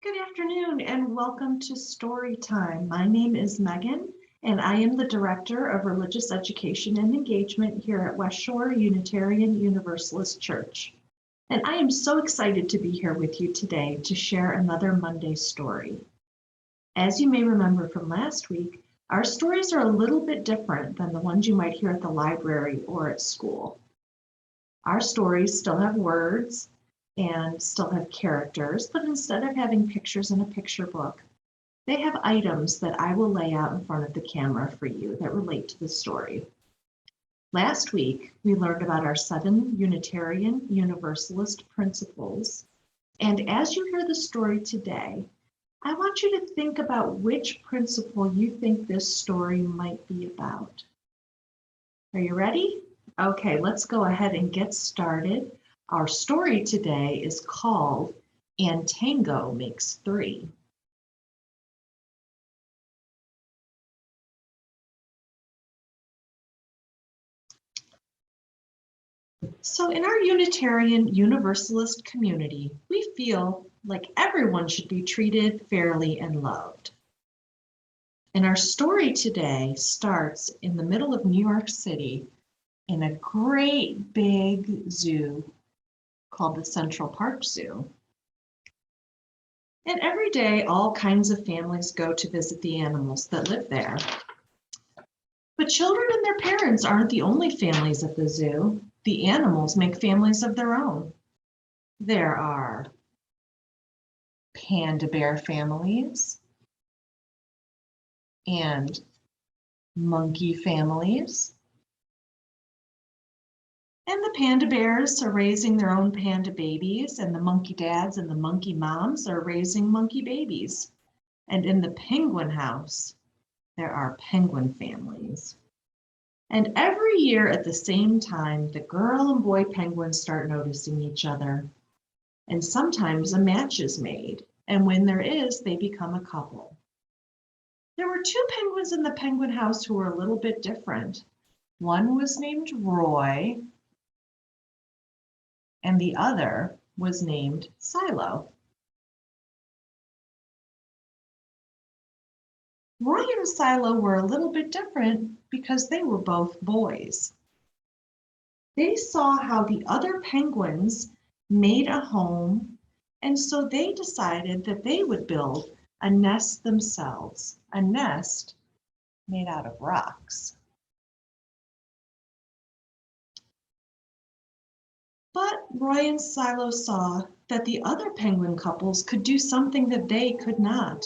Good afternoon and welcome to Story Time. My name is Megan and I am the Director of Religious Education and Engagement here at West Shore Unitarian Universalist Church. And I am so excited to be here with you today to share another Monday story. As you may remember from last week, our stories are a little bit different than the ones you might hear at the library or at school. Our stories still have words and still have characters, but instead of having pictures in a picture book, they have items that I will lay out in front of the camera for you that relate to the story. Last week, we learned about our 7 Unitarian Universalist principles. And as you hear the story today, I want you to think about which principle you think this story might be about. Are you ready? Okay, let's go ahead and get started. Our story today is called "And Tango Makes 3." So in our Unitarian Universalist community, we feel like everyone should be treated fairly and loved. And our story today starts in the middle of New York City in a great big zoo called the Central Park Zoo. And every day, all kinds of families go to visit the animals that live there. But children and their parents aren't the only families at the zoo. The animals make families of their own. There are panda bear families and monkey families. And the panda bears are raising their own panda babies, and the monkey dads and the monkey moms are raising monkey babies. And in the penguin house, there are penguin families. And every year at the same time, the girl and boy penguins start noticing each other. And sometimes a match is made. And when there is, they become a couple. There were 2 penguins in the penguin house who were a little bit different. One was named Roy, and the other was named Silo. Roy and Silo were a little bit different because they were both boys. They saw how the other penguins made a home, and so they decided that they would build a nest themselves, a nest made out of rocks. But Roy and Silo saw that the other penguin couples could do something that they could not.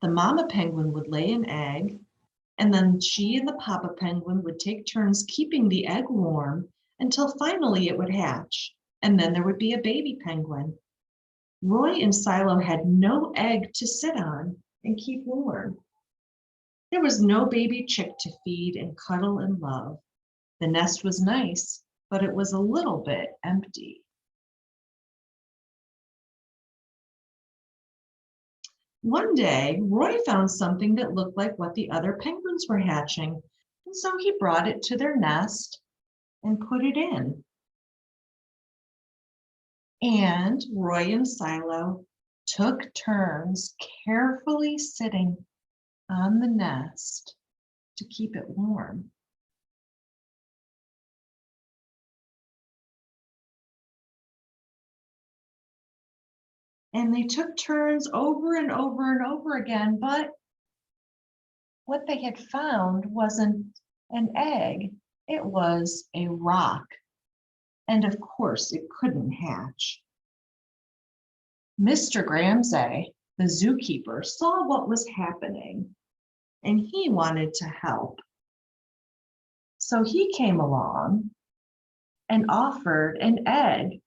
The mama penguin would lay an egg, and then she and the papa penguin would take turns keeping the egg warm until finally it would hatch, and then there would be a baby penguin. Roy and Silo had no egg to sit on and keep warm. There was no baby chick to feed and cuddle and love. The nest was nice, but it was a little bit empty. One day, Roy found something that looked like what the other penguins were hatching, and so he brought it to their nest and put it in. And Roy and Silo took turns carefully sitting on the nest to keep it warm. And they took turns over and over and over again, but what they had found wasn't an egg, it was a rock. And of course, it couldn't hatch. Mr. Gramsay, the zookeeper, saw what was happening, and he wanted to help. So he came along and offered an egg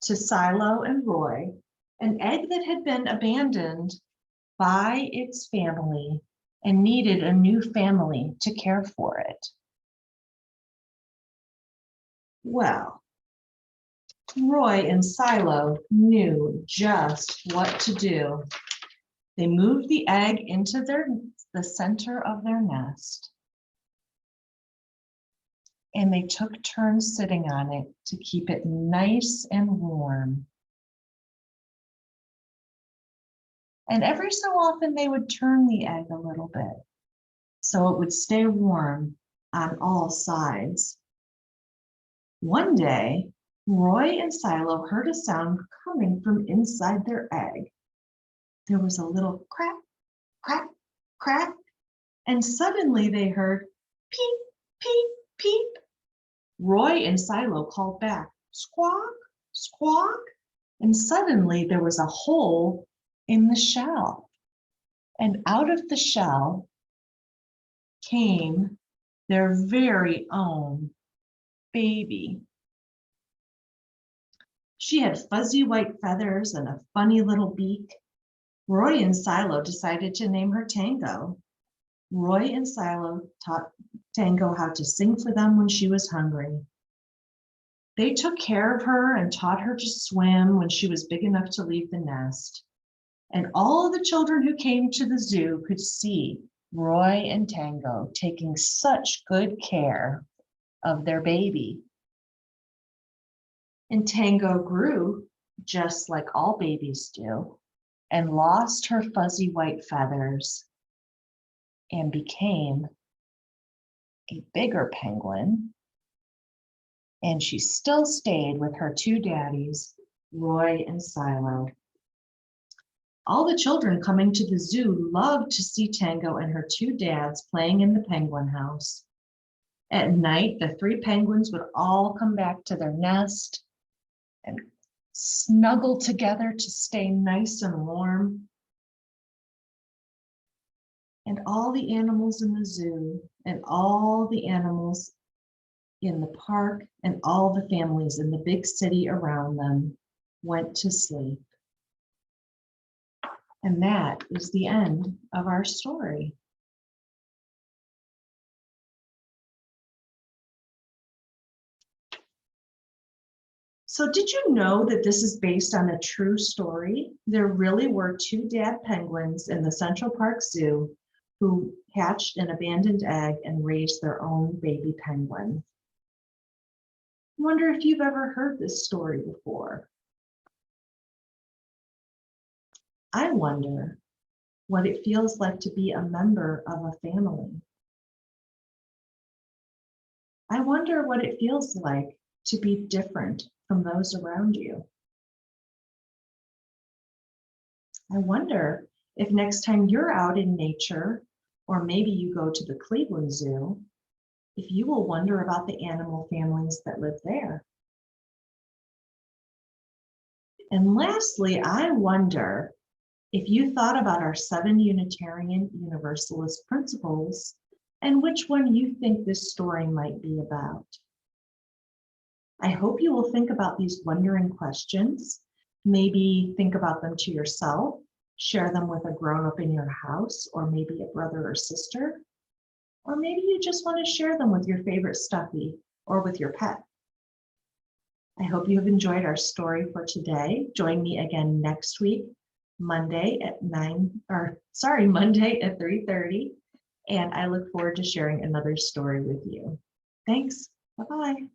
to Silo and Roy, an egg that had been abandoned by its family and needed a new family to care for it. Well, Roy and Silo knew just what to do. They moved the egg into the center of their nest, and they took turns sitting on it to keep it nice and warm. And every so often they would turn the egg a little bit so it would stay warm on all sides. One day, Roy and Silo heard a sound coming from inside their egg. There was a little crack, crack, crack, and suddenly they heard peep, peep, peep. Roy and Silo called back, squawk, squawk, and suddenly there was a hole in the shell. And out of the shell came their very own baby. She had fuzzy white feathers and a funny little beak. Roy and Silo decided to name her Tango. Roy and Silo taught Tango how to sing for them when she was hungry. They took care of her and taught her to swim when she was big enough to leave the nest. And all the children who came to the zoo could see Roy and Tango taking such good care of their baby. And Tango grew just like all babies do and lost her fuzzy white feathers and became a bigger penguin. And she still stayed with her two daddies, Roy and Silo. All the children coming to the zoo loved to see Tango and her two dads playing in the penguin house. At night, the three penguins would all come back to their nest and snuggle together to stay nice and warm. And all the animals in the zoo and all the animals in the park and all the families in the big city around them went to sleep. And that is the end of our story. So did you know that this is based on a true story? There really were two dad penguins in the Central Park Zoo who hatched an abandoned egg and raised their own baby penguin. I wonder if you've ever heard this story before. I wonder what it feels like to be a member of a family. I wonder what it feels like to be different from those around you. I wonder if next time you're out in nature, or maybe you go to the Cleveland Zoo, if you will wonder about the animal families that live there. And lastly, I wonder if you thought about our 7 Unitarian Universalist principles and which one you think this story might be about. I hope you will think about these wondering questions, maybe think about them to yourself, share them with a grown-up in your house, or maybe a brother or sister, or maybe you just want to share them with your favorite stuffy or with your pet. I hope you have enjoyed our story for today. Join me again next week, Monday at 3:30, and I look forward to sharing another story with you. Thanks. Bye-bye.